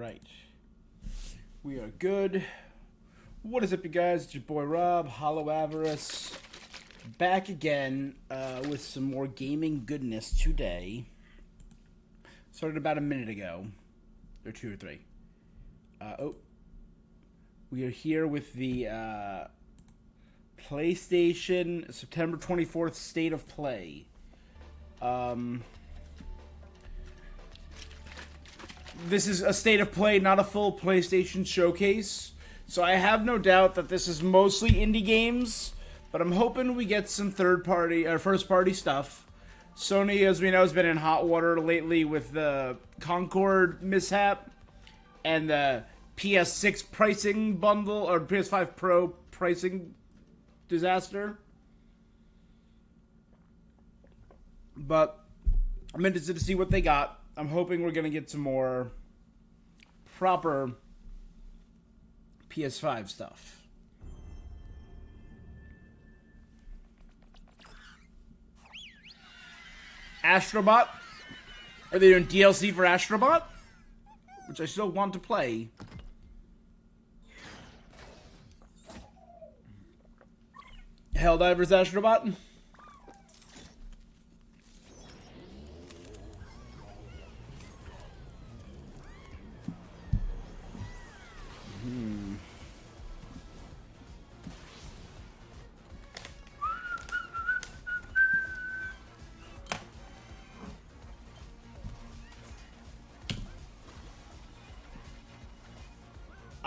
right. We are good. What is up, you guys? It's your boy Rob, Hollow Avarice, back again with some more gaming goodness today. Started about a minute ago, or 2 or 3. We are here with the PlayStation September 24th State of Play. This is a State of Play, not a full PlayStation showcase. So I have no doubt that this is mostly indie games, but I'm hoping we get some third-party or first-party stuff. Sony, as we know, has been in hot water lately with the Concord mishap and the PS6 pricing bundle, or PS5 Pro pricing disaster. But I'm interested to see what they got. I'm hoping we're going to get some more proper PS5 stuff. Astrobot? Are they doing DLC for Astrobot? Which I still want to play. Helldivers Astrobot?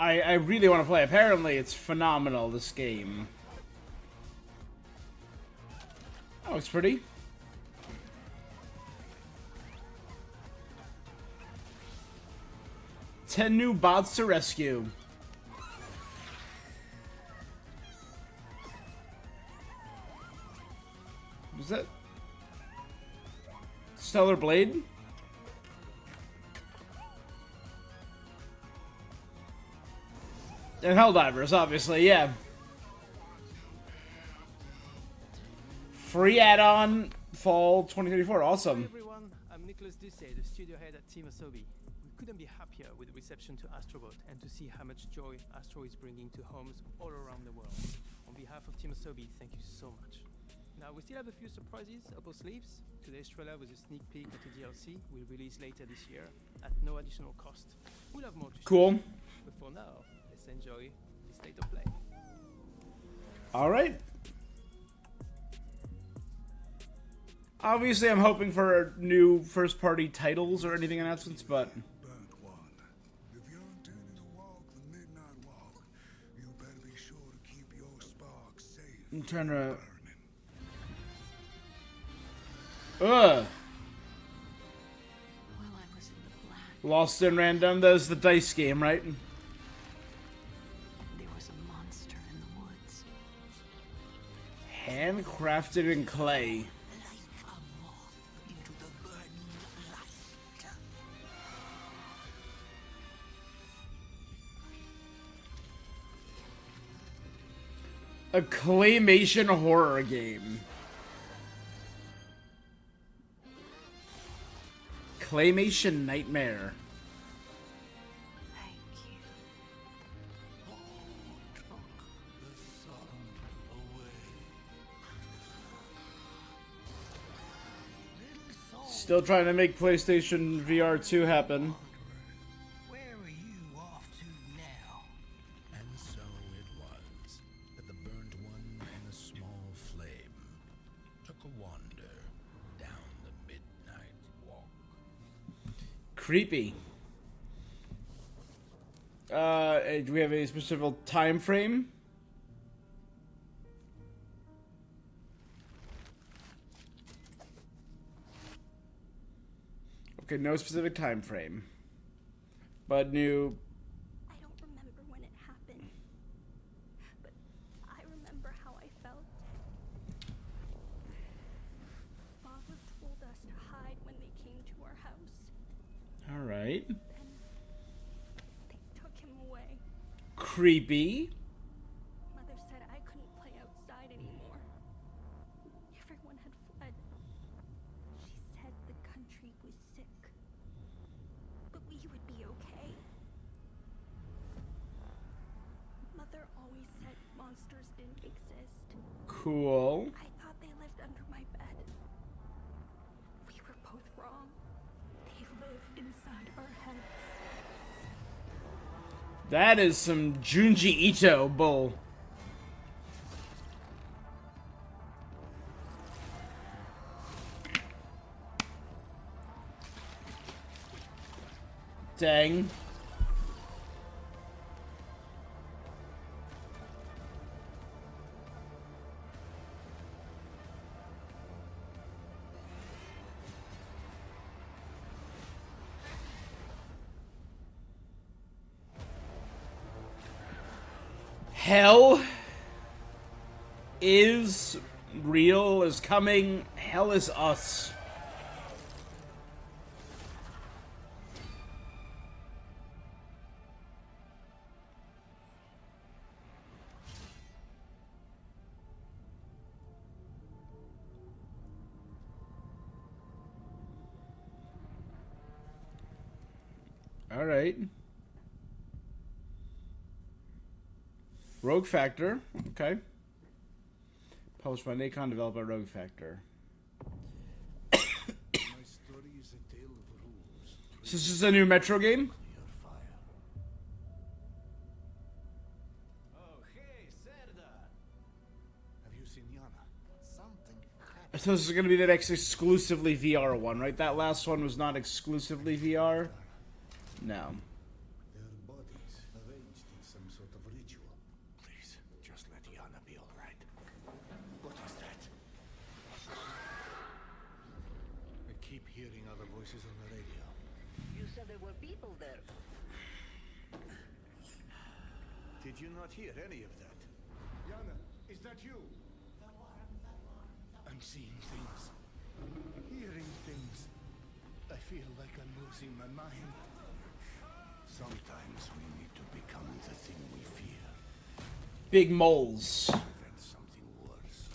I really want to play. Apparently, it's phenomenal, this game. That looks pretty. Ten new bots to rescue. Was that Stellar Blade? And Helldivers, obviously, yeah. Free add-on fall 2034, awesome. Hi everyone, I'm Nicholas Ducey, the studio head at Team Asobi. We couldn't be happier with the reception to Astrobot and to see how much joy Astro is bringing to homes all around the world. On behalf of Team Asobi, thank you so much. Now, we still have a few surprises up our sleeves. Today's trailer was a sneak peek into DLC we'll release later this year at no additional cost. We'll have more to show. Cool. But for now, let's enjoy the State of Play. Alright. Obviously, I'm hoping for new first-party titles or anything announcements, but... I'm trying to... Ugh! Lost in Random, that was the dice game, right? There was a monster in the woods. Handcrafted in clay. Like a moth into the burning light. A claymation horror game. Claymation Nightmare. Thank you. Still trying to make PlayStation VR 2 happen. Where are you off to now? And so it was that the burnt one and a small flame took a wander down the midnight walk. Creepy. Do we have a specific time frame? Okay, no specific time frame. But new... I don't remember when it happened, but I remember how I felt. Father told us to hide when they came to our house. Alright. Then they took him away. Creepy. Mother said I couldn't play outside anymore. Everyone had fled. She said the country was sick, but we would be okay. powers didn't exist. Cool. I thought they lived under my bed. We were both wrong. They live inside our heads. That is some Junji Ito bull. Dang. Hell is real, is coming. Hell is us. All right. Rogue Factor. Okay. Published by Nacon, developed by Rogue Factor. My story is a tale of rules. So this is a new Metro game? Your fire. Oh, hey, Serdar. Have you seen Yana? Something happened. So this is going to be the next exclusively VR one, right? That last one was not exclusively VR? No. Their bodies arranged in some sort of ritual. Please, just let Yana be all right. What is that? I keep hearing other voices on the radio. You said there were people there. Did you not hear any of that? Yana, is that you? I'm seeing things. Hearing things. I feel like I'm losing my mind. Sometimes we need to become the thing we fear. Big moles. Prevent something worse.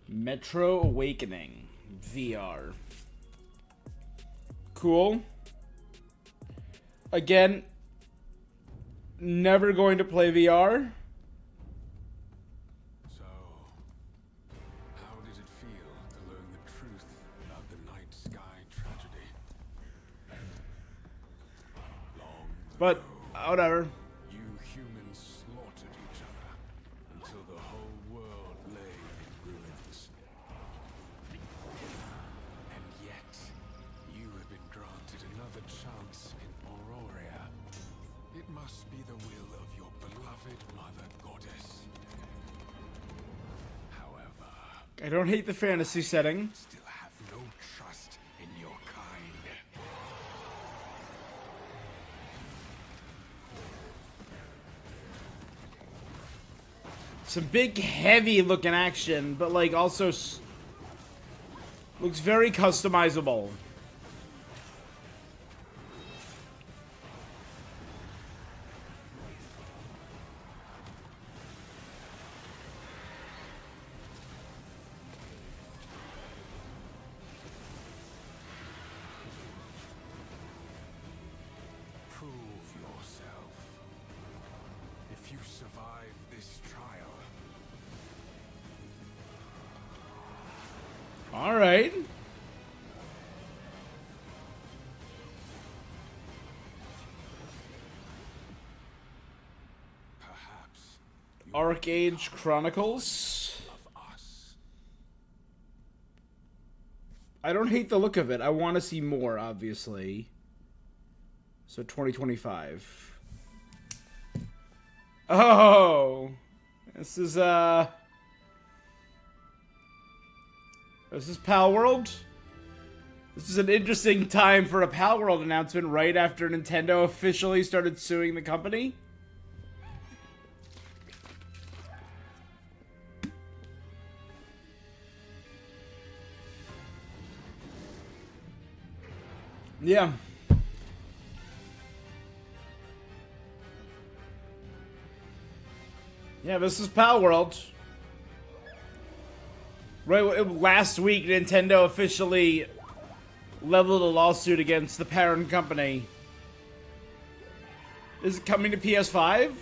Metro Awakening. VR. Cool. Again, never going to play VR. So, how did it feel to learn the truth about the Night Sky tragedy? Long But, ago, whatever. you humans slaughtered each other until the whole world lay in ruins. And yet, you have been granted another chance in Auroria. It must be the will of your beloved Mother Goddess. However, I don't hate the fantasy setting. still have no trust in your kind. Some big, heavy looking action, but like also looks very customizable. Prove yourself. If you survive this trial, All right. perhaps you Arcade Chronicles. of us. I don't hate the look of it. I want to see more, obviously. So 2025. Oh, this is Pal World. This is an interesting time for a Pal World announcement right after Nintendo officially started suing the company. Yeah. Yeah, this is Pal World. Right, last week Nintendo officially leveled a lawsuit against the parent company. Is it coming to PS5?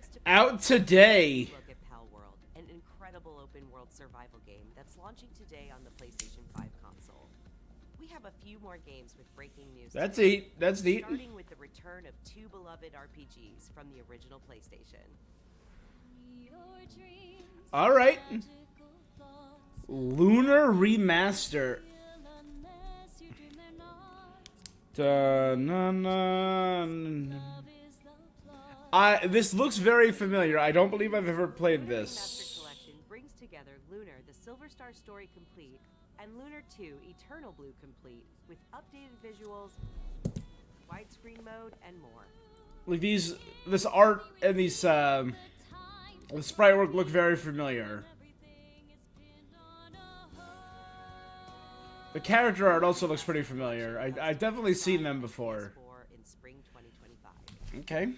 Thanks to Out today. look at Pal World, an incredible open-world survival game that's launching today on the PlayStation 5 console. We have a few more games with breaking news. That's today, neat. That's neat. Starting with the return of two beloved RPGs from the original PlayStation. All right. Lunar Remaster. This looks very familiar. I don't believe I've ever played Lunar this. Remastered Collection brings together Lunar, the Silver Star Story Complete, and Lunar 2, Eternal Blue Complete, with updated visuals, widescreen mode, and more. Like this art and the sprite work look very familiar. The character art also looks pretty familiar. I've definitely seen them before. PS4 in spring 2025. Okay.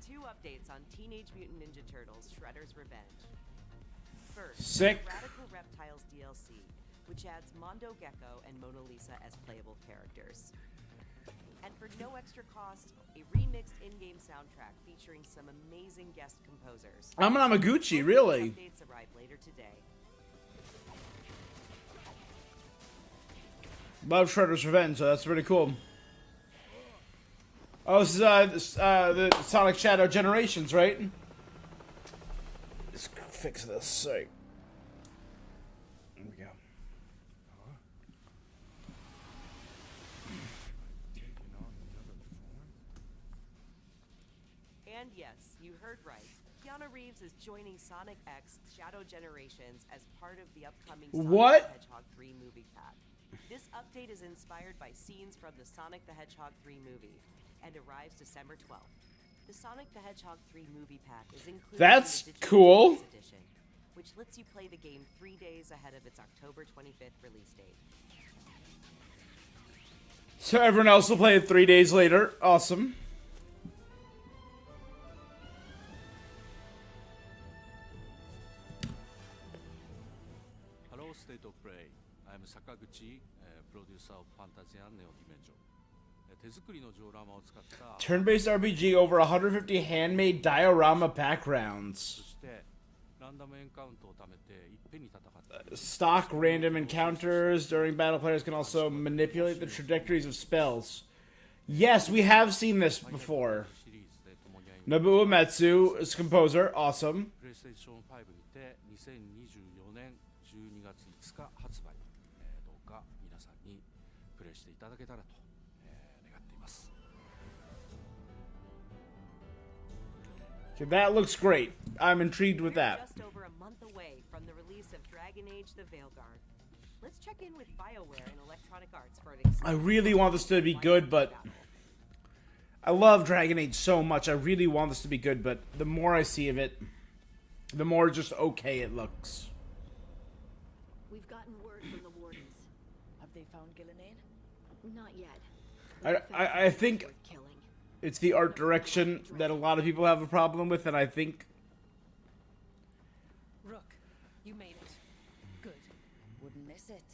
Two updates on Teenage Mutant Ninja Turtles: Shredder's Revenge. First, Sick. Radical Reptiles DLC, which adds Mondo Gecko and Mona Lisa as playable characters. And for no extra cost, a remixed in-game soundtrack featuring some amazing guest composers. I'm an Amaguchi, Both really. these updates arrive later today. Love Shredder's Revenge, so that's pretty cool. Oh, this is the Sonic Shadow Generations, right? Let's fix this. Sorry. There we go. And yes, you heard right. Keanu Reeves is joining Sonic X Shadow Generations as part of the upcoming Sonic What? the Hedgehog 3 movie pack. This update is inspired by scenes from the Sonic the Hedgehog 3 movie and arrives December 12th. The Sonic the Hedgehog 3 movie pack is included That's in the Digital cool. Deluxe Edition, which lets you play the game 3 days ahead of its October 25th release date. So everyone else will play it 3 days later. Awesome. Hello, State of Play. I'm Sakaguchi, producer of Fantasia Neo Dimension. 手作りのジオラマを使った Turn-based RPG over 150 handmade diorama そ backgrounds. してランダムエンカウントを貯めていっぺんに戦って Stock random encounters during battle. Players can also manipulate the trajectories of spells. Yes, we have seen this before. シリーズで共に歩む Nobuo Uematsu is composer. Awesome. プレイステーション5にて2024年12月5日発売、どうか皆さんにプレイしていただけたらと、願っています。 Okay, that looks great. I'm intrigued with We're that. just over a month away from the release of Dragon Age: The Veilguard. Let's check in with BioWare and Electronic Arts for an I really want this to be good, but I love Dragon Age so much. I really want this to be good, but the more I see of it, the more just okay it looks. We've gotten word from the wardens. Have they found Gillenane? Not yet. I think Worth killing. it's the art direction that a lot of people have a problem with, and I think Rook, you made it. Good. Wouldn't miss it.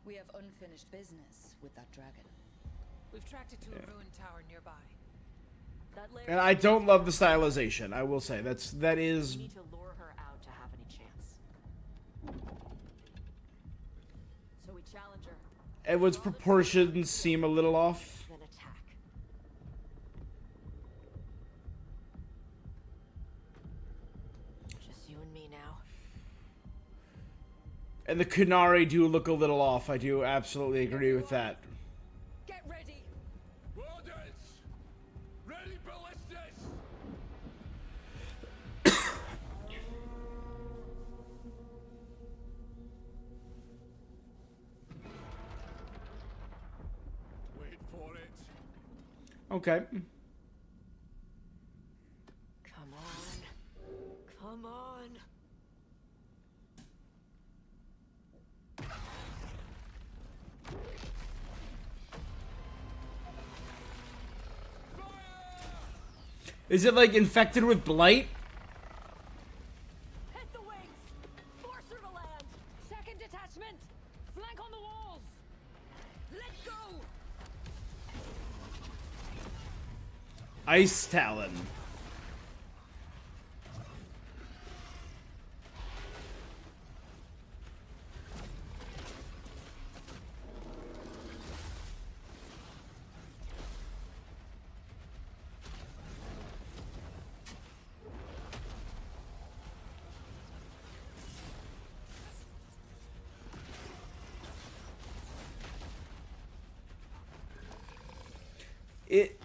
We have unfinished business with that dragon. We've tracked it to a ruined tower nearby. That lair and I don't love the stylization. I will say that is We need to lure her out to have any chance. So we challenge her, Edward's proportions seem a little off. then attack. just you and me now. And the Kunari do look a little off. I do absolutely agree with that. Get ready. Orders! Ready ballistas! Wait for it. Okay. Come on. Come on. Is it like infected with blight? Hit the wings. Force her to land. Second detachment. Flank on the walls. Let's go. Ice Talon. It...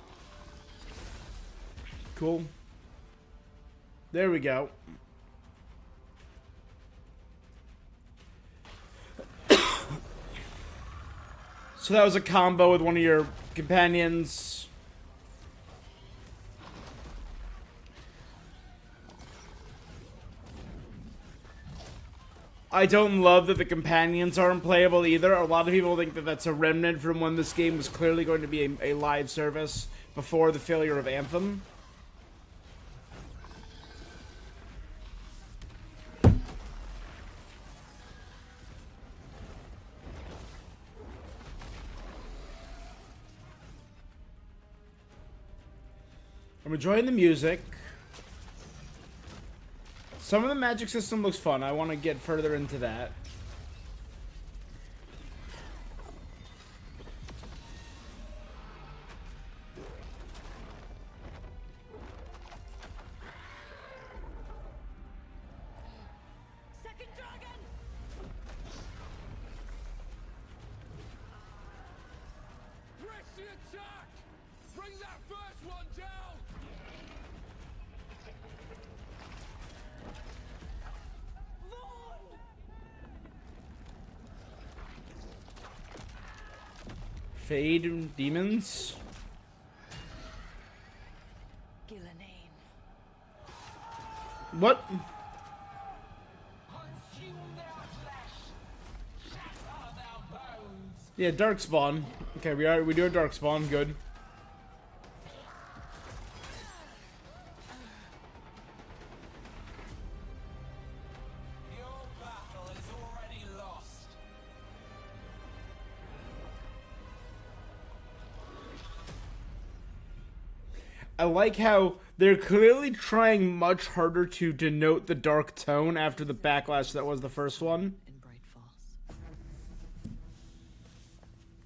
Cool. There we go. So that was a combo with one of your companions. I don't love that the companions aren't playable either. A lot of people think that that's a remnant from when this game was clearly going to be a live service before the failure of Anthem. I'm enjoying the music. Some of the magic system looks fun. I want to get further into that. Second dragon! Press the attack! Bring that first one down! Fade demons. Gillenane. What? Yeah, Darkspawn. Okay, we do a Darkspawn. Good. Your battle is already lost. I like how they're clearly trying much harder to denote the dark tone after the backlash that was the first one. In Bright Falls.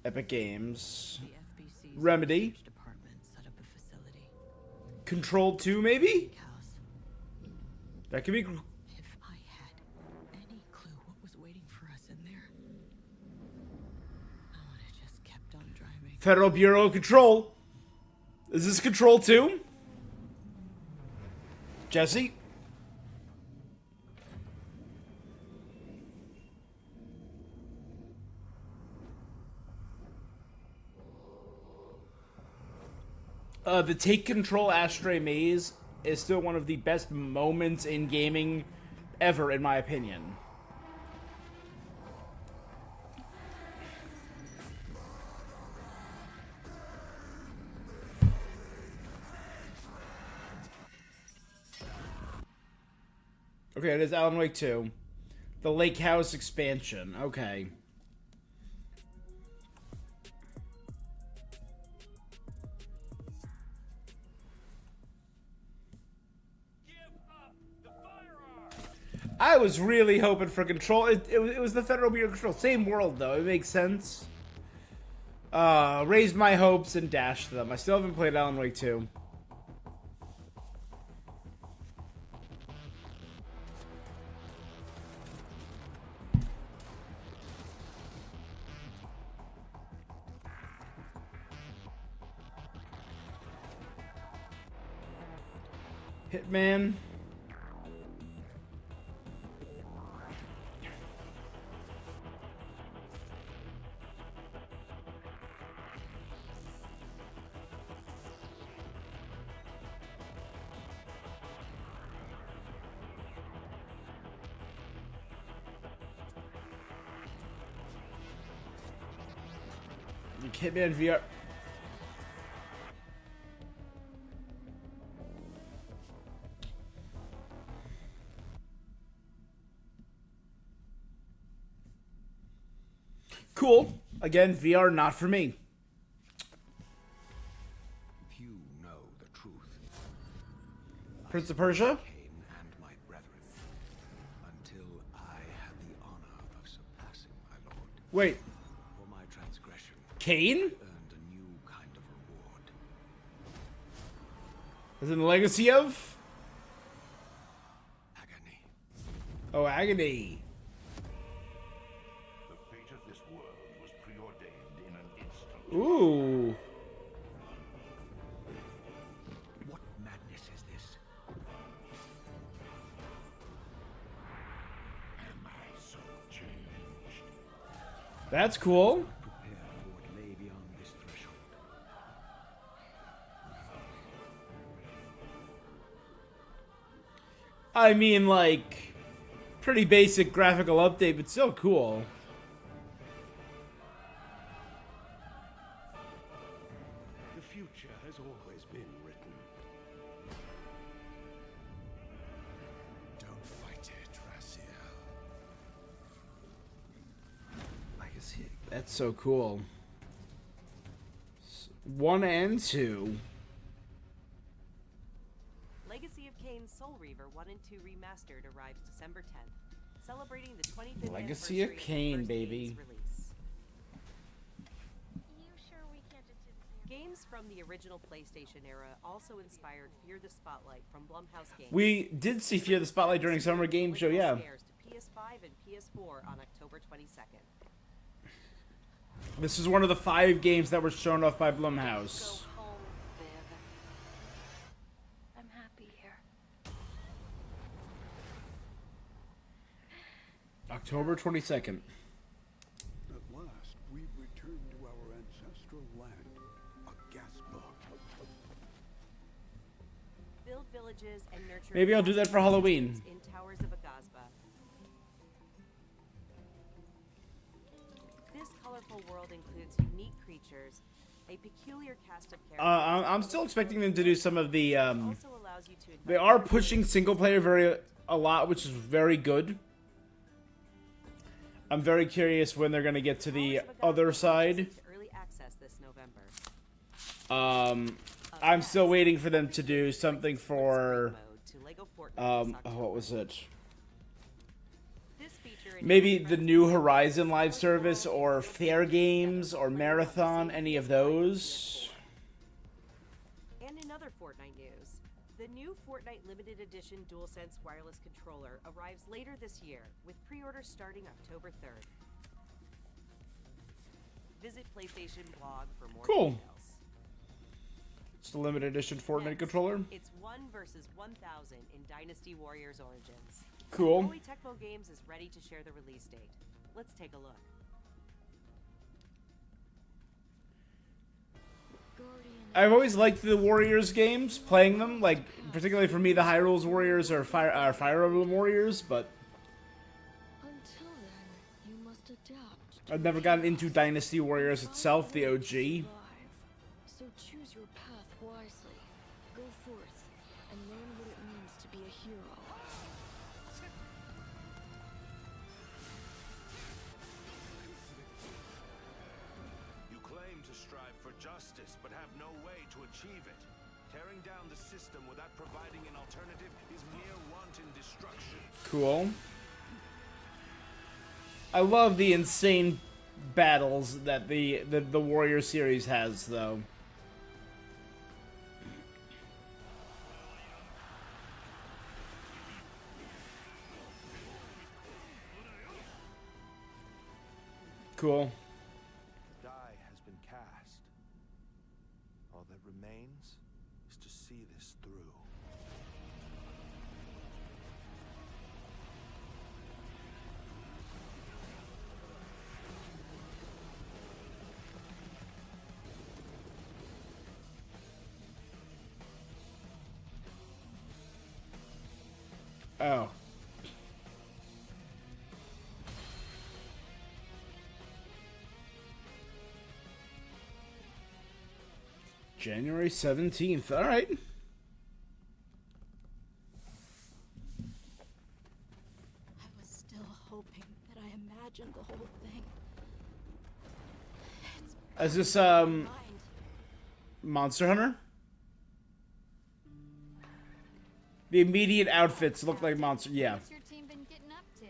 Epic Games. The FBC's Remedy. research department set up a facility. Control 2, maybe? House. That could be... If I had any clue what was waiting for us in there, I would have just kept on driving. Federal Bureau of Control. Is this Control 2? Jesse? The Take Control Ashtray Maze is still one of the best moments in gaming ever, in my opinion. Okay, it is Alan Wake 2. The Lake House expansion. Okay. I was really hoping for Control. It was the Federal Bureau of Control. Same world, though. It makes sense. Raised my hopes and dashed them. I still haven't played Alan Wake 2. Hitman. Hitman VR. Cool. Again, VR not for me. Few know the truth. Prince of Persia? Cain and my brethren, until I had the honor of surpassing my lord. Wait. For my transgression, Cain? earned a new kind of reward. Is it the legacy of? Agony. Oh, Agony. The fate of this world was preordained in an instant. Ooh. That's cool. Prepare for what lay beyond this threshold. I mean, like, pretty basic graphical update, but still cool. The future has always been written. Don't fight it, Raziel. Legacy. That's so cool. 1 and 2. Legacy of Kain Soul Reaver 1 and 2 Remastered arrives December 10th, celebrating the 25th Legacy of anniversary Kain, the first baby. game's release. Games from the original PlayStation era also inspired Fear the Spotlight from Blumhouse Games. We did see Fear the Spotlight during Summer Game Show, yeah. Airs to PS5 and PS4 on October 22nd. This is one of the 5 games that were shown off by Blumhouse. I'm happy here. October 22nd. At last, we've returned to our ancestral land, Agaspa. Build villages and nurture. Maybe I'll do that for Halloween. In Towers of Agasba. This colorful world includes unique creatures, a peculiar cast of characters. I'm still expecting them to do some of the. Also allows you to They are pushing single player a lot, which is very good. I'm very curious when they're gonna get to the other side. Early access this November. I'm still waiting for them to do something for. What was it? Maybe the New Horizon live service or Fair Games or Marathon, any of those. And in other Fortnite news, the new Fortnite limited edition DualSense wireless controller arrives later this year, with pre-orders starting October 3rd. Visit PlayStation blog for more Cool. details. It's a limited edition Fortnite controller. It's 1 versus 1,000 in Dynasty Warriors Origins. Cool. Holy Tecmo Games is ready to share the release date. Let's take a look. I've always liked the Warriors games, playing them. Like, particularly for me, the Hyrule's Warriors or Fire Emblem Warriors, but Until then, you must adapt. I've never gotten into Dynasty Warriors itself, the OG. So choose your path wisely. Go forth and learn what it means to be a hero. You claim to strive for justice, but have no way to achieve it. Tearing down the system without providing an alternative is mere wanton destruction. Cool. I love the insane battles that the Warrior series has, though. Cool. The die has been cast. All that remains is to see this through. Oh. January 17th. All right. I was still hoping that I imagined the whole thing. Is this Monster Hunter? The immediate outfits look like Monster. Yeah. What's your team been getting up to?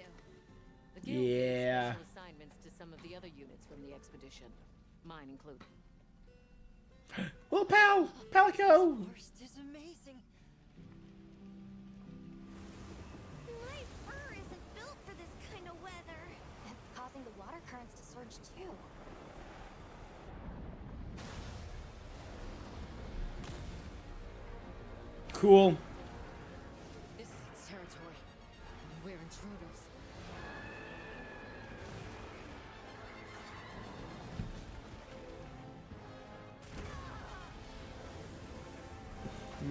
The guild gave Yeah. special assignments to some of the other units from the expedition, mine included. Little pal, Palico. Forest is amazing. My fur isn't built for this kind of weather. That's causing the water currents to surge too. Cool. This is its territory. We're intruders.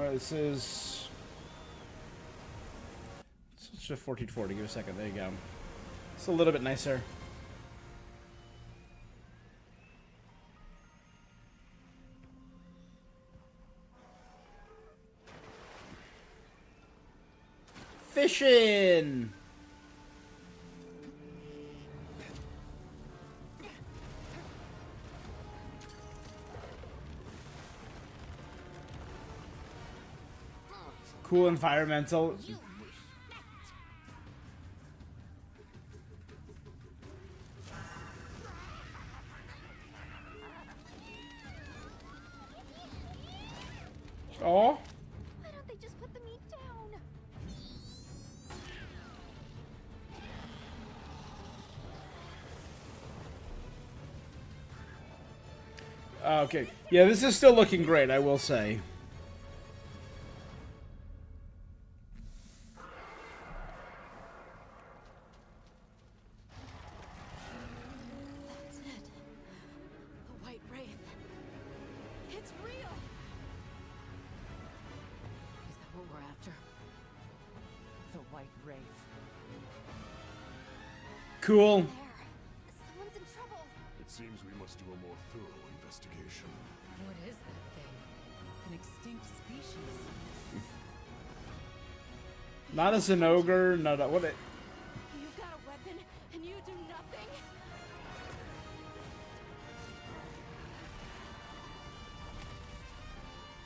This is... Let's just 1440. Give it a second. There you go. It's a little bit nicer. Fishing! Cool environmental. Oh. Why don't they just put the meat down? Okay. Yeah, this is still looking great, I will say. That's it. The White Wraith. It's real. Is that what we're after? The White Wraith. Cool. Someone's in trouble. It seems we must do a more thorough investigation. What is that thing? An extinct species. Not as an ogre, not a, what it. You've got a weapon and you do nothing?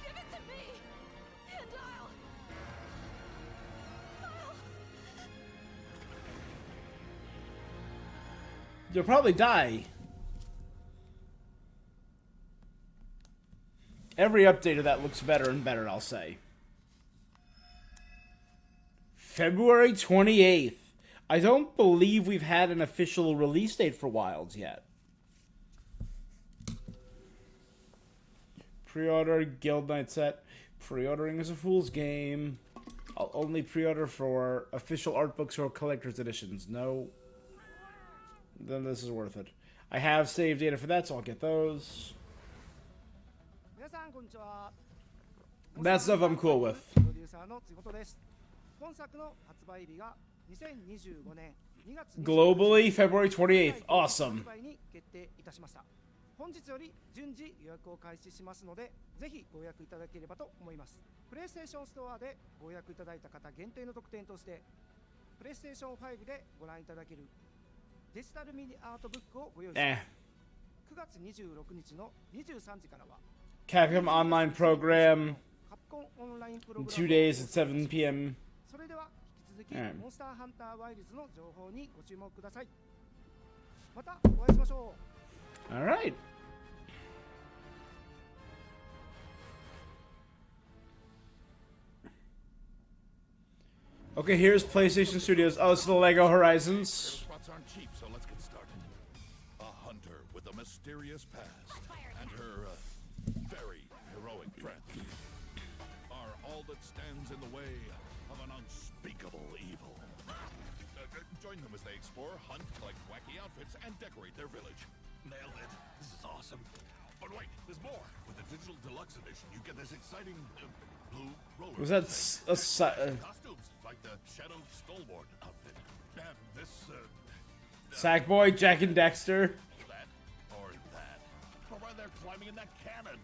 Give it to me! And You'll probably die. Every update of that looks better and better, I'll say. February 28th. I don't believe we've had an official release date for Wilds yet. Pre-order Guild Night set. Pre-ordering is a fool's game. I'll only pre-order for official art books or collector's editions. No. Then this is worth it. I have save data for that, so I'll get those. That stuff I'm cool with. Globally, February 28th. Awesome. 本日より順次予約を開始しますので、ぜひご予約いただければと思います。プレイステーションストアでご予約いただいた方限定の特典として、プレイステーション5でご覧いただけるデジタルミニアートブックをご用意します。9月26日の23時からは Capcom Online Program. 2 days at 7 p.m. それでは引き続きモンスターハンターワイルズの情報にご注目ください。またお会いしましょう。All right. Okay, here's PlayStation Studios. Oh, it's the Lego Horizons. Spots aren't cheap, so let's get started. A hunter with a mysterious past and her very heroic friends are all that stands in the way of an unspeakable evil. Join them as they explore, hunt, collect wacky outfits, and decorate their village. Nailed it. This is awesome. But wait, there's more. With the digital deluxe edition, you get this exciting blue roller. Was that costumes like the Shadow Skullboard outfit? And this Sackboy, Jack and Dexter. That or that. Or while they're climbing in that cannon.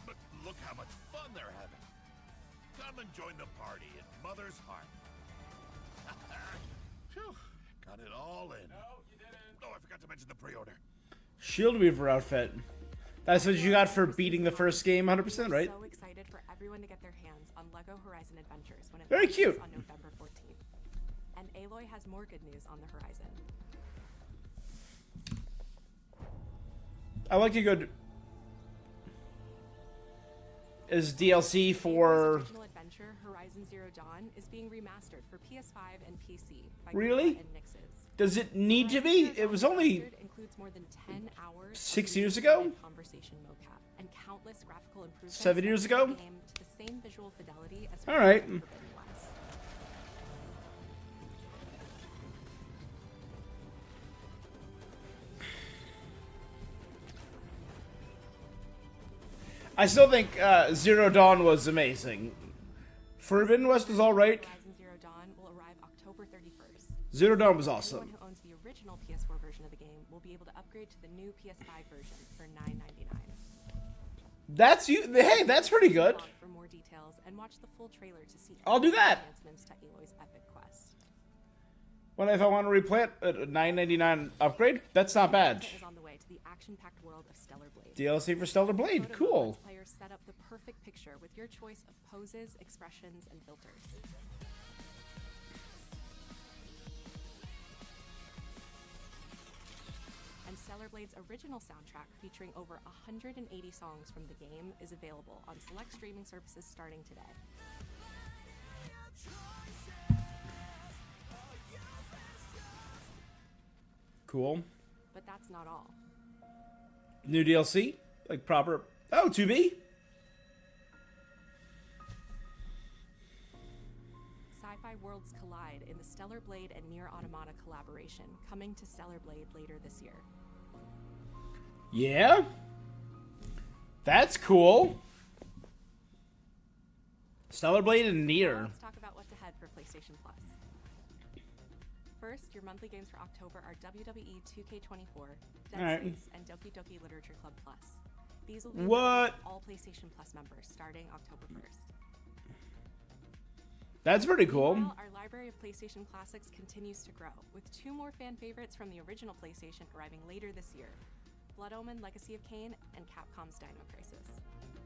But look how much fun they're having. Come and join the party in Mother's Heart. Phew, got it all in. No, you didn't. Oh, I forgot to mention the pre-order. Shield Weaver outfit. That's what you got for beating the first game 100%, right? So excited for everyone to get their hands on LEGO Horizon Adventures when it Very launches cute. on November 14th. And Aloy has more good news on the horizon. I like a good is DLC for Original adventure Horizon Zero Dawn is being remastered for PS5 and PC by Really? Gorilla and Nixes. Does it need to be? It was only Includes more than 10 hours 6 years ago? conversation mocap and countless graphical improvements 7 years that bring ago? the game to the same visual fidelity as All right. Forbidden West. I still think Zero Dawn was amazing. Forbidden West was alright. Horizon Zero Dawn will arrive October 31st. Zero Dawn was Anyone awesome. who owns the original PS4 version of the game will be able to upgrade to the new PS5 version for $9.99. That's you. Hey, that's pretty good. For more details and watch the full trailer to see I'll do that. enhancements to Aloy's epic quest. What if I want to replay it at a $9.99 upgrade? That's not bad. Is on the way to the action-packed world of Stellar Blade. DLC for Stellar Blade. Photo Cool. moments Players set up the perfect picture with your choice of poses, expressions, and filters. And Stellar Blade's original soundtrack, featuring over 180 songs from the game, is available on select streaming services starting today. Cool. But that's not all. New DLC? Like proper... Oh, 2B? Sci-fi worlds collide in the Stellar Blade and Nier Automata collaboration, coming to Stellar Blade later this year. Yeah? That's cool. Stellar Blade and Nier. Let's talk about what's ahead for PlayStation Plus. First, your monthly games for October are WWE 2K24, Dead All right. Space, and Doki Doki Literature Club Plus. These will be What? available to all PlayStation Plus members starting October 1st. That's pretty cool. Meanwhile, our library of PlayStation classics continues to grow, with 2 more fan favorites from the original PlayStation arriving later this year: Blood Omen: Legacy of Kain and Capcom's Dino Crisis.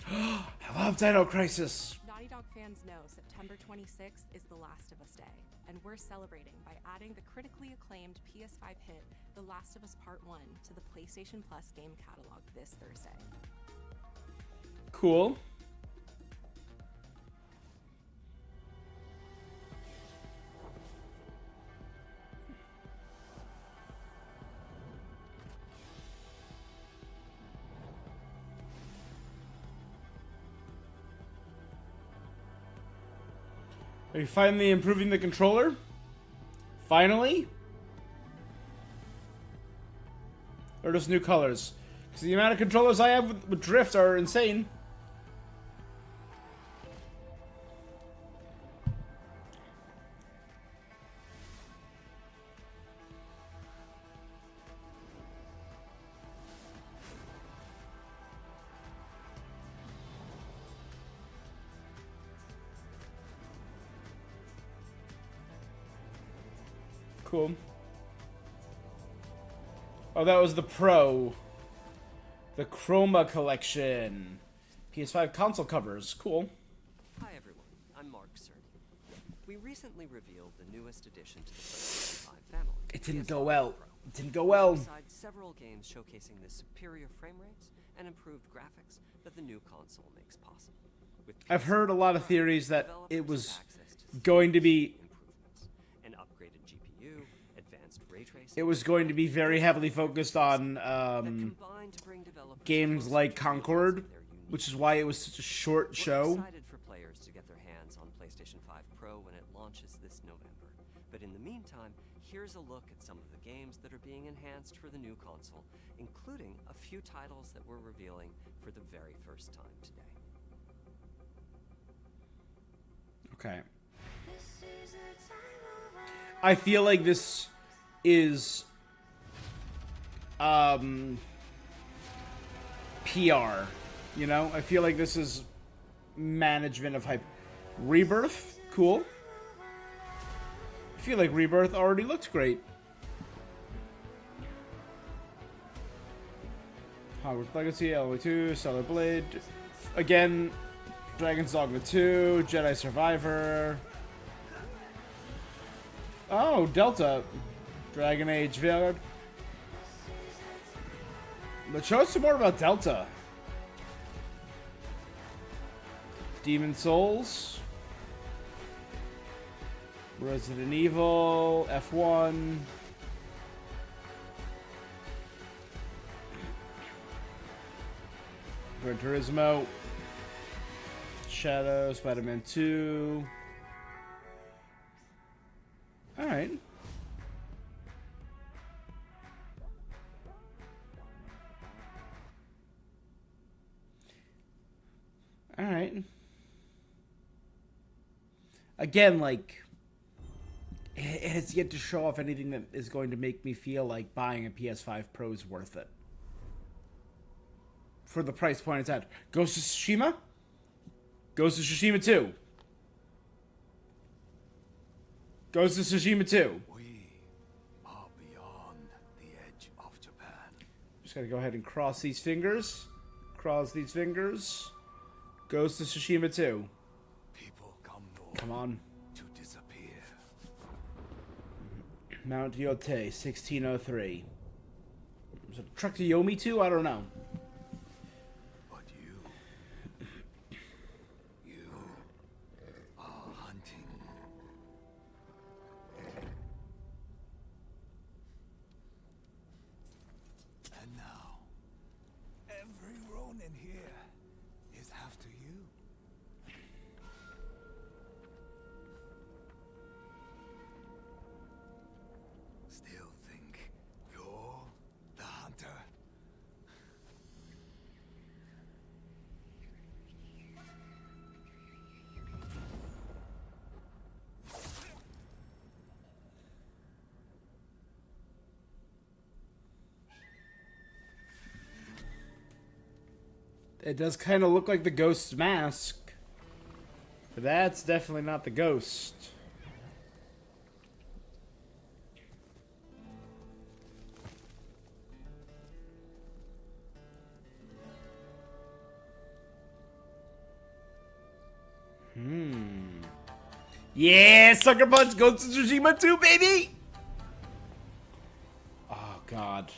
I love Dino Crisis. Naughty Dog fans know September 26th is The Last of Us Day, and we're celebrating by adding the critically acclaimed PS5 hit The Last of Us Part 1 to the PlayStation Plus game catalog this Thursday. Cool. Are you finally improving the controller? Finally? Or just new colors? Because the amount of controllers I have with Drift are insane. Cool. Oh, that was the Pro. The Chroma Collection. PS5 console covers. Cool. Hi everyone, I'm Mark Cerny. We recently revealed the newest addition to the PlayStation 5 family. It didn't PS5 go well. Pro. It didn't go well. Alongside several games showcasing the superior frame rates and improved graphics that the new console makes possible. With I've heard a lot of theories that developers it was have access to going to be... an upgraded GPU, advanced ray tracing. It was going to be very heavily focused on games like Concord, which is why it was such a short We're show. excited for players to get their hands on PlayStation 5 Pro when it launches this November. But in the meantime, here's a look at some of the games that are being enhanced for the new console, including a few titles that we're revealing for the very first time today. Okay. I feel like this is PR, you know? I feel like this is management of hype. Rebirth, cool. I feel like Rebirth already looks great. Hogwarts Legacy, LOE 2, Stellar Blade. Again, Dragon's Dogma 2, Jedi Survivor. Oh, Delta. Dragon Age Veilguard. But show us some more about Delta. Demon Souls. Resident Evil. F1. Gran Turismo. Shadow. Spider-Man 2. Alright. Alright. Again, like, it has yet to show off anything that is going to make me feel like buying a PS5 Pro is worth it. For the price point it's at. Ghost of Tsushima? Ghost of Tsushima 2. Ghost of Tsushima 2. We are beyond the edge of Japan. Just gotta go ahead and cross these fingers. Cross these fingers. Ghost of Tsushima 2. People come north. Come on. To disappear. Mount Yote, 1603. Is it Trek to Yomi 2? I don't know. But you are hunting. And now, every Ronin here is after you. Still think you're the hunter? It does kind of look like the Ghost's mask. But that's definitely not the Ghost. Yeah, Sucker Punch Ghost of Tsushima 2, baby! Oh, God.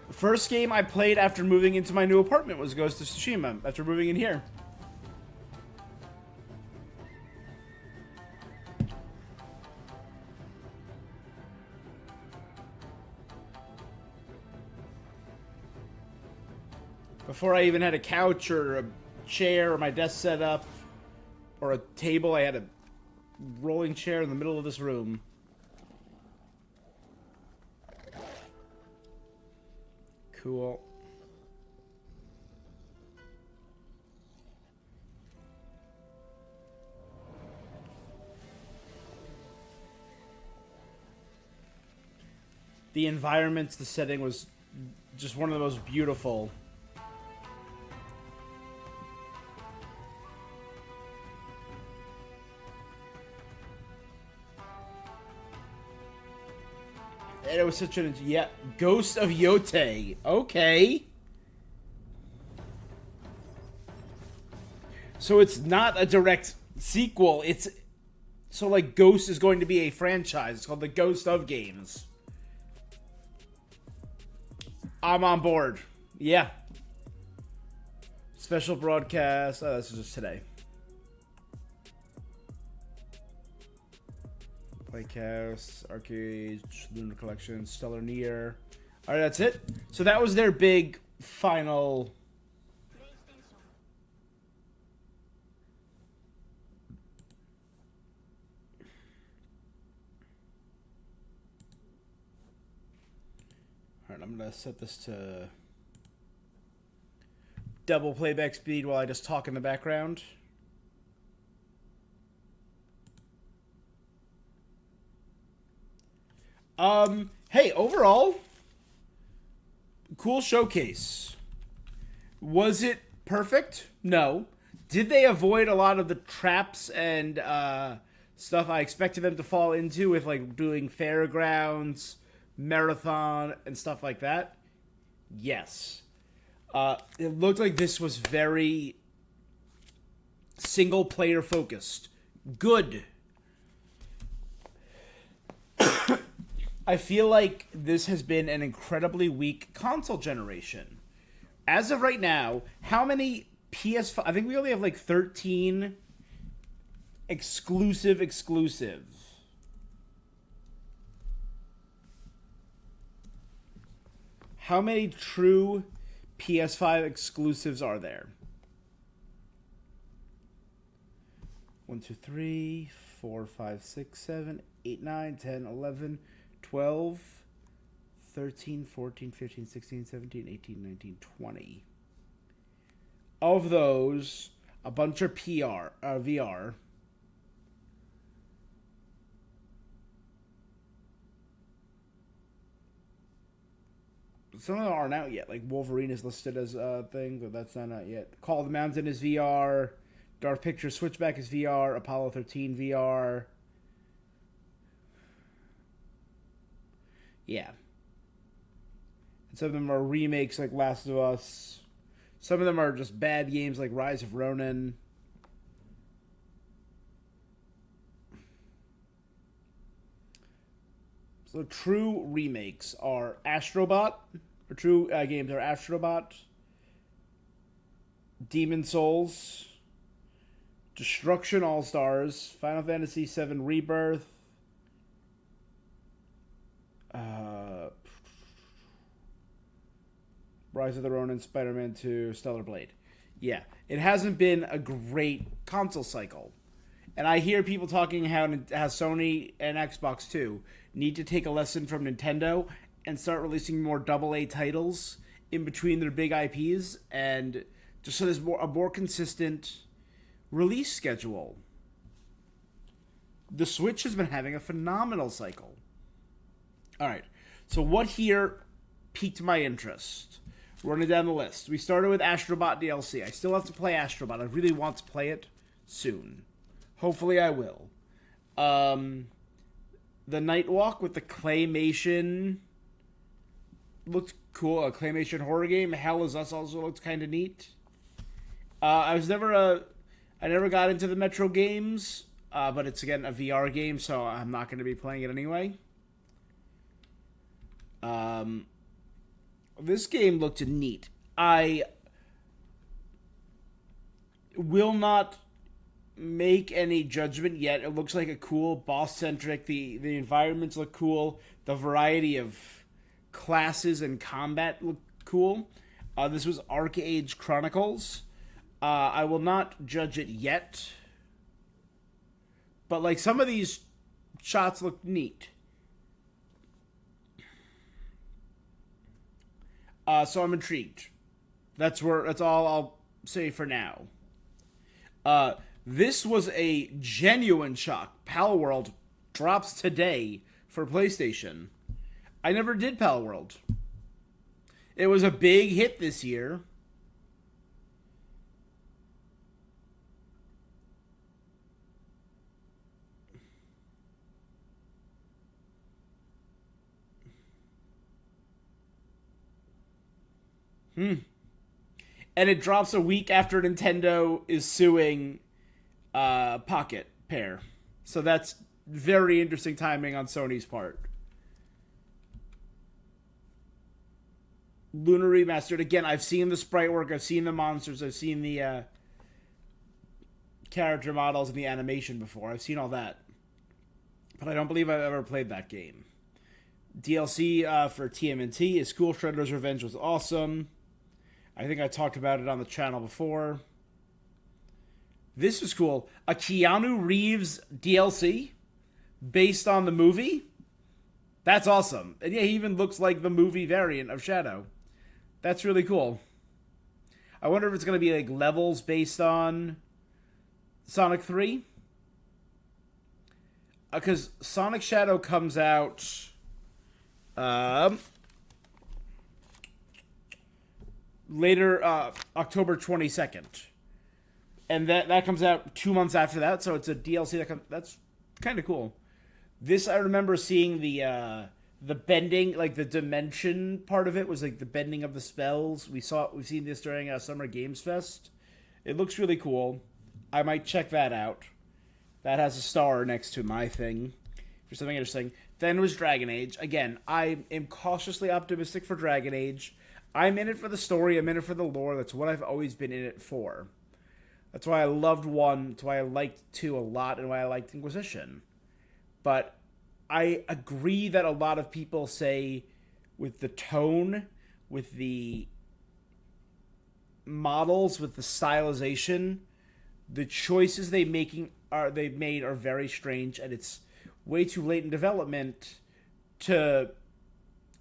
The first game I played after moving into my new apartment was Ghost of Tsushima, after moving in here. Before I even had a couch or a chair or my desk set up or a table, I had a rolling chair in the middle of this room. Cool. The environments, the setting was just one of the most beautiful. And it was such an... Yeah, Ghost of Yote. Okay. So it's not a direct sequel. It's... So, like, Ghost is going to be a franchise. It's called the Ghost of Games. I'm on board. Yeah. Special broadcast. Oh, this is just today. Playcast, Arcade, Lunar Collection, Stellar Near. Alright, that's it. So that was their big final... Alright, I'm going to set this to double playback speed while I just talk in the background. Hey, overall, cool showcase. Was it perfect? No. Did they avoid a lot of the traps and stuff I expected them to fall into with, like, doing fairgrounds, marathon, and stuff like that? Yes. It looked like this was very single-player focused. Good. I feel like this has been an incredibly weak console generation. As of right now, how many PS5... I think we only have like 13 exclusive. How many true PS5 exclusives are there? 1, 2, 3, 4, 5, 6, 7, 8, 9, 10, 11... 12, 13, 14, 15, 16, 17, 18, 19, 20. of those, a bunch are VR. Some of them aren't out yet. Like Wolverine is listed as a thing, but that's not out yet. Call of the Mountain is VR. Dark Pictures Switchback is VR. Apollo 13 VR. Yeah. And some of them are remakes like Last of Us. Some of them are just bad games like Rise of Ronin. So true remakes are Astrobot. Or true games are Astrobot, Demon Souls, Destruction All-Stars, Final Fantasy VII Rebirth, Rise of the Ronin, Spider-Man 2, Stellar Blade. Yeah, it hasn't been a great console cycle. And I hear people talking how Sony and Xbox too need to take a lesson from Nintendo and start releasing more AA titles in between their big IPs, and just so there's a more consistent release schedule. The Switch has been having a phenomenal cycle. All right, so what here piqued my interest? Running down the list. We started with Astrobot DLC. I still have to play Astrobot. I really want to play it soon. Hopefully I will. The Nightwalk with the claymation looked cool. A claymation horror game. Hell Is Us also looked kind of neat. I never got into the Metro games, but it's again a VR game, so I'm not going to be playing it anyway. This game looked neat. I will not make any judgment yet. It looks like a cool boss-centric. The environments look cool. The variety of classes and combat look cool. This was Arc-Age Chronicles. I will not judge it yet, but like some of these shots look neat. So I'm intrigued. That's all I'll say for now. This was a genuine shock. Palworld drops today for PlayStation. I never did Palworld. It was a big hit this year. And it drops a week after Nintendo is suing Pocket Pair. So that's very interesting timing on Sony's part. Lunar Remastered. Again, I've seen the sprite work, I've seen the monsters, I've seen the character models and the animation before. I've seen all that. But I don't believe I've ever played that game. DLC for TMNT is cool. Shredder's Revenge was awesome. I think I talked about it on the channel before. This was cool. A Keanu Reeves DLC based on the movie. That's awesome. And yeah, he even looks like the movie variant of Shadow. That's really cool. I wonder if it's going to be like levels based on Sonic 3. Because Sonic Shadow comes out later, October 22nd. And that comes out 2 months after that, so it's a DLC that's kind of cool. This, I remember seeing the bending, like the dimension part of it was like the bending of the spells. We've seen this during Summer Games Fest. It looks really cool. I might check that out. That has a star next to my thing for something interesting. Then was Dragon Age. Again, I am cautiously optimistic for Dragon Age. I'm in it for the story. I'm in it for the lore. That's what I've always been in it for. That's why I loved 1. That's why I liked 2 a lot, and why I liked Inquisition. But I agree that a lot of people say with the tone, with the models, with the stylization, the choices they've made are very strange, and it's way too late in development to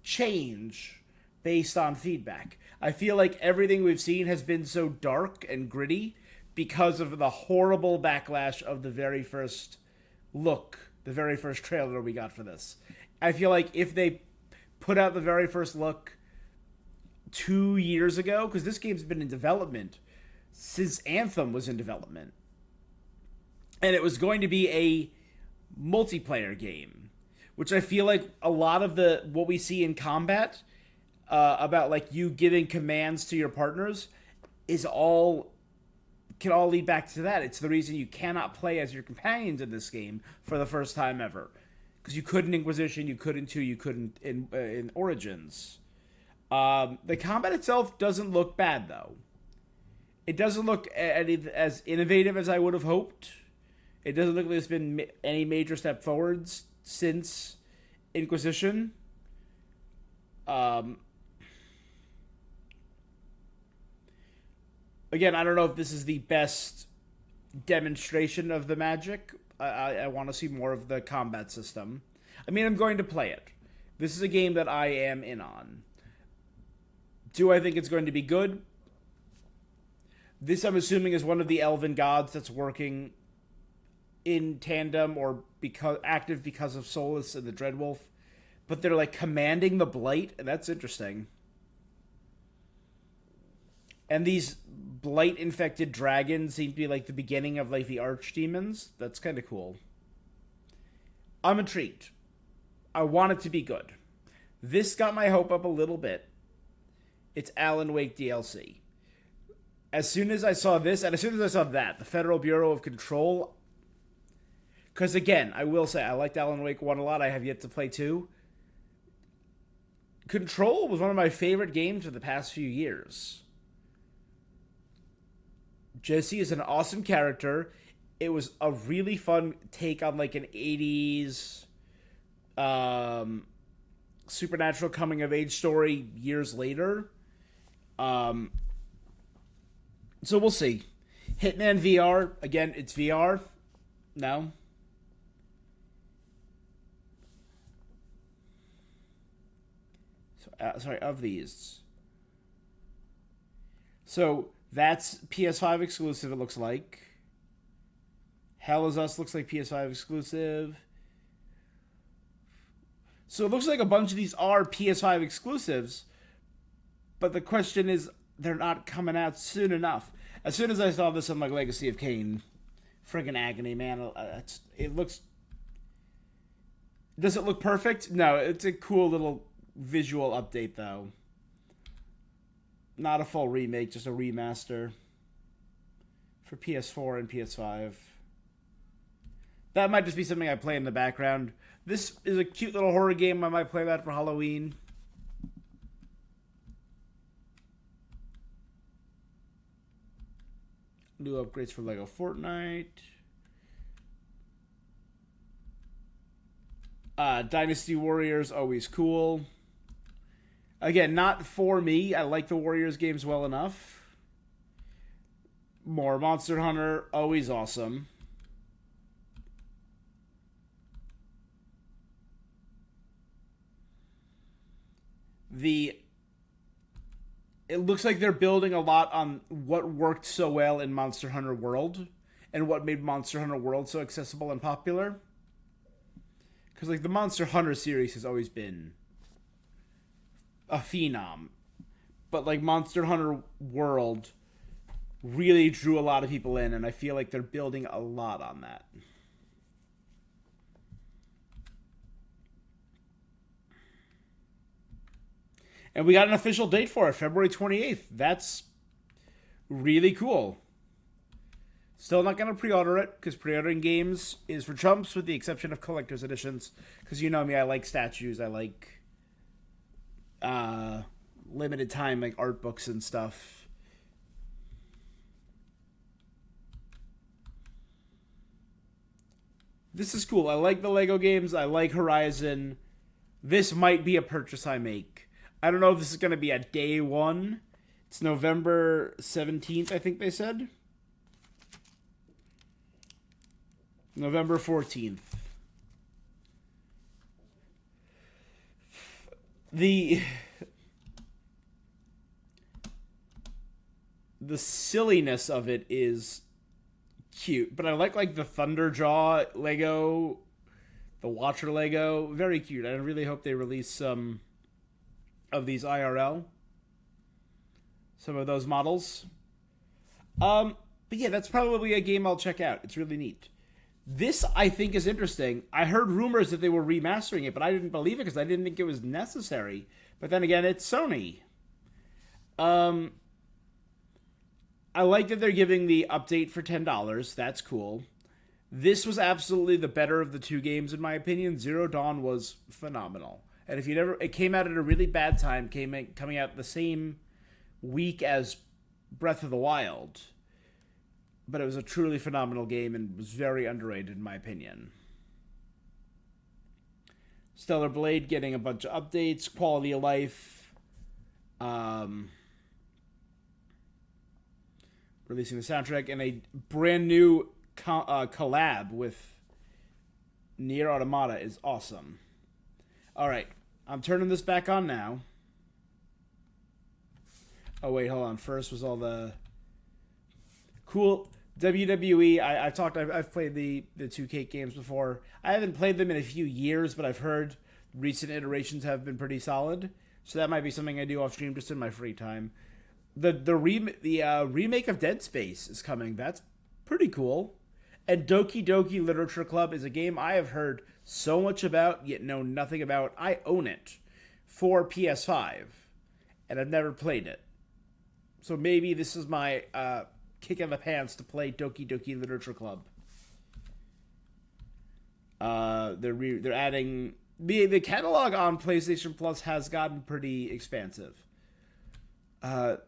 change based on feedback. I feel like everything we've seen has been so dark and gritty because of the horrible backlash of the very first look, the very first trailer we got for this. I feel like if they put out the very first look 2 years ago, because this game's been in development since Anthem was in development, and it was going to be a multiplayer game, which I feel like a lot of what we see in combat about like you giving commands to your partners can all lead back to that. It's the reason you cannot play as your companions in this game for the first time ever, because you couldn't Inquisition, you couldn't 2, you couldn't in Origins. The combat itself doesn't look bad though. It doesn't look as innovative as I would have hoped. It doesn't look like there's been any major step forwards since Inquisition. Again, I don't know if this is the best demonstration of the magic. I want to see more of the combat system. I mean, I'm going to play it. This is a game that I am in on. Do I think it's going to be good? This, I'm assuming, is one of the elven gods that's working in tandem or active because of Solus and the Dreadwolf. But they're like commanding the Blight, and that's interesting. And these blight-infected dragons seem to be like the beginning of like the archdemons. That's kind of cool. I'm intrigued. I want it to be good. This got my hope up a little bit. It's Alan Wake DLC. As soon as I saw this, and as soon as I saw that, the Federal Bureau of Control, because again, I will say, I liked Alan Wake 1 a lot. I have yet to play 2. Control was one of my favorite games of the past few years. Jesse is an awesome character. It was a really fun take on like an 80s supernatural coming of age story years later. So we'll see. Hitman VR, again, it's VR. No. Sorry, of these. So that's PS5 exclusive, it looks like. Hell Is Us looks like PS5 exclusive. So it looks like a bunch of these are PS5 exclusives, but the question is, they're not coming out soon enough. As soon as I saw this on like Legacy of Kain, friggin' agony, man. It looks... Does it look perfect? No, it's a cool little visual update, though. Not a full remake, just a remaster for PS4 and PS5. That might just be something I play in the background. This is a cute little horror game. I might play that for Halloween. New upgrades for Lego Fortnite. Dynasty Warriors, always cool. Again, not for me. I like the Warriors games well enough. More Monster Hunter, always awesome. It looks like they're building a lot on what worked so well in Monster Hunter World and what made Monster Hunter World so accessible and popular. Because like the Monster Hunter series has always been a phenom, but like Monster Hunter World really drew a lot of people in, and I feel like they're building a lot on that. And we got an official date for it, February 28th. That's really cool. Still not going to pre-order it, because pre-ordering games is for chumps, with the exception of collector's editions. Because you know me, I like statues, I like limited time, like art books and stuff. This is cool. I like the Lego games. I like Horizon. This might be a purchase I make. I don't know if this is going to be a day one. It's November 17th, I think they said. November 14th. the silliness of it is cute, but I like the Thunderjaw Lego, the Watcher Lego, very cute. I really hope they release some of these IRL, some of those models. But yeah, that's probably a game I'll check out. It's really neat. This, I think, is interesting. I heard rumors that they were remastering it, but I didn't believe it because I didn't think it was necessary. But then again, it's Sony. I like that they're giving the update for $10. That's cool. This was absolutely the better of the two games, in my opinion. Zero Dawn was phenomenal. And if you never... It came out at a really bad time, coming out the same week as Breath of the Wild. But it was a truly phenomenal game and was very underrated, in my opinion. Stellar Blade getting a bunch of updates, quality of life. Releasing the soundtrack and a brand new collab with Nier Automata is awesome. All right, I'm turning this back on now. Oh wait, hold on. First was all the cool WWE. I've played the 2K games before. I haven't played them in a few years, but I've heard recent iterations have been pretty solid. So that might be something I do off stream just in my free time. The remake of Dead Space is coming. That's pretty cool. And Doki Doki Literature Club is a game I have heard so much about, yet know nothing about. I own it for PS5, and I've never played it. So maybe this is my kick in the pants to play Doki Doki Literature Club. They're adding... The catalog on PlayStation Plus has gotten pretty expansive.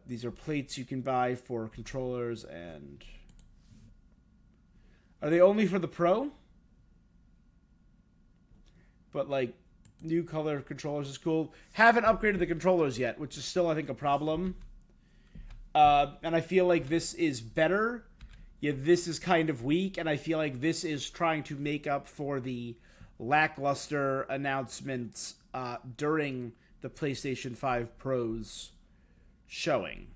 These are plates you can buy for controllers and... Are they only for the Pro? But, like, new color controllers is cool. Haven't upgraded the controllers yet, which is still, I think, a problem. And I feel like this is better. Yeah, this is kind of weak, and I feel like this is trying to make up for the lackluster announcements during the PlayStation 5 Pro's showing,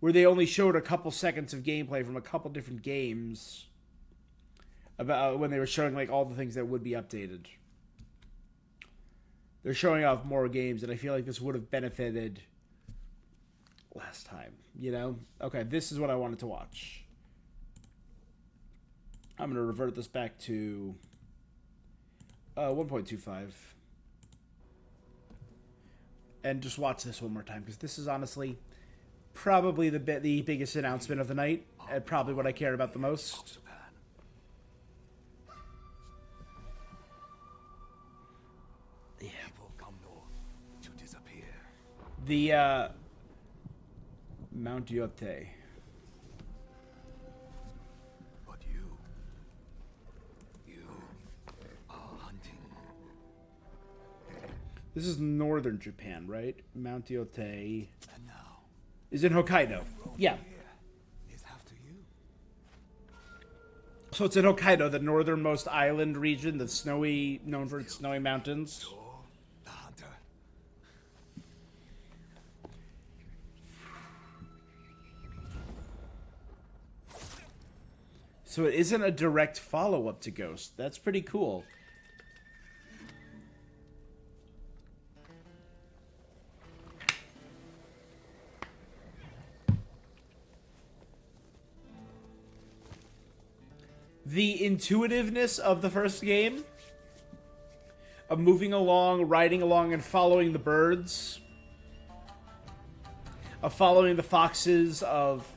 where they only showed a couple seconds of gameplay from a couple different games about when they were showing like all the things that would be updated. They're showing off more games, and I feel like this would have benefited last time, you know? Okay, this is what I wanted to watch. I'm going to revert this back to 1.25. And just watch this one more time, because this is honestly probably the biggest announcement of the night, and probably what I care about the most. Yeah. People come north to disappear. The Mount Yote. But you are hunting. This is northern Japan, right? Mount Yote And now is in Hokkaido. Yeah. is after you. So it's in Hokkaido, the northernmost island region, the snowy, known for its snowy mountains. The hunter. So it isn't a direct follow-up to Ghost. That's pretty cool. The intuitiveness of the first game, of moving along, riding along, and following the birds, of following the foxes, of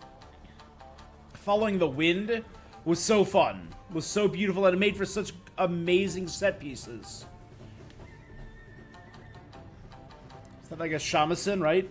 following the wind, was so fun, was so beautiful, and it made for such amazing set pieces. Is that like a shamisen, right?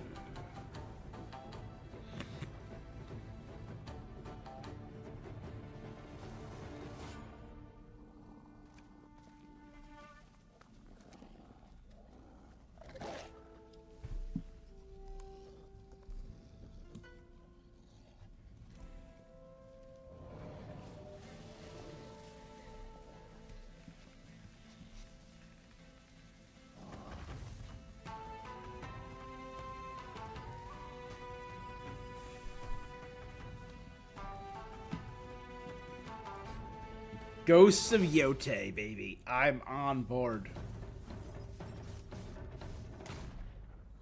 Ghosts of Yote, baby. I'm on board.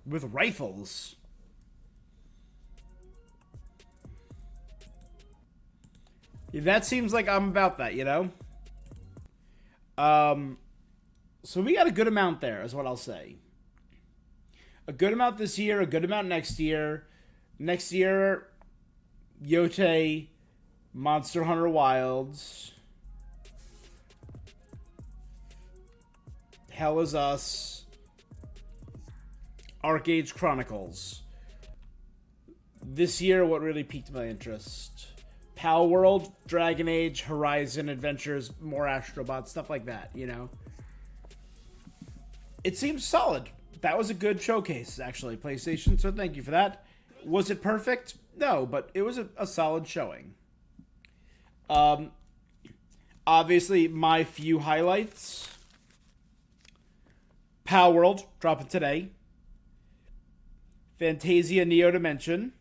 With rifles. Yeah, that seems like I'm about that, you know? So we got a good amount there, is what I'll say. A good amount this year, a good amount next year. Next year, Yote, Monster Hunter Wilds, Hell Is Us, Arcade Chronicles. This year, what really piqued my interest? Pal World, Dragon Age, Horizon Adventures, more Astrobot, stuff like that, you know? It seems solid. That was a good showcase, actually, PlayStation, so thank you for that. Was it perfect? No, but it was a solid showing. Obviously, my few highlights. Pal World, dropping today. Fantasia Neo Dimension.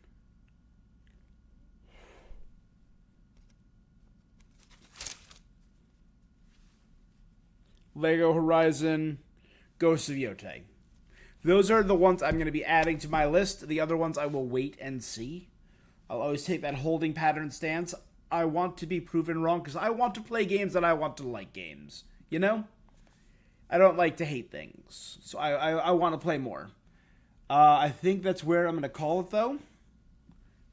Lego Horizon, Ghosts of Yote. Those are the ones I'm going to be adding to my list. The other ones I will wait and see. I'll always take that holding pattern stance. I want to be proven wrong because I want to play games and I want to like games. You know? I don't like to hate things. So I want to play more. I think that's where I'm going to call it, though.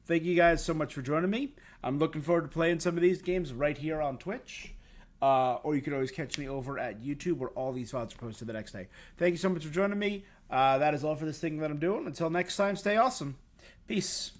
Thank you guys so much for joining me. I'm looking forward to playing some of these games right here on Twitch. Or you can always catch me over at YouTube where all these VODs are posted the next day. Thank you so much for joining me. That is all for this thing that I'm doing. Until next time, stay awesome. Peace.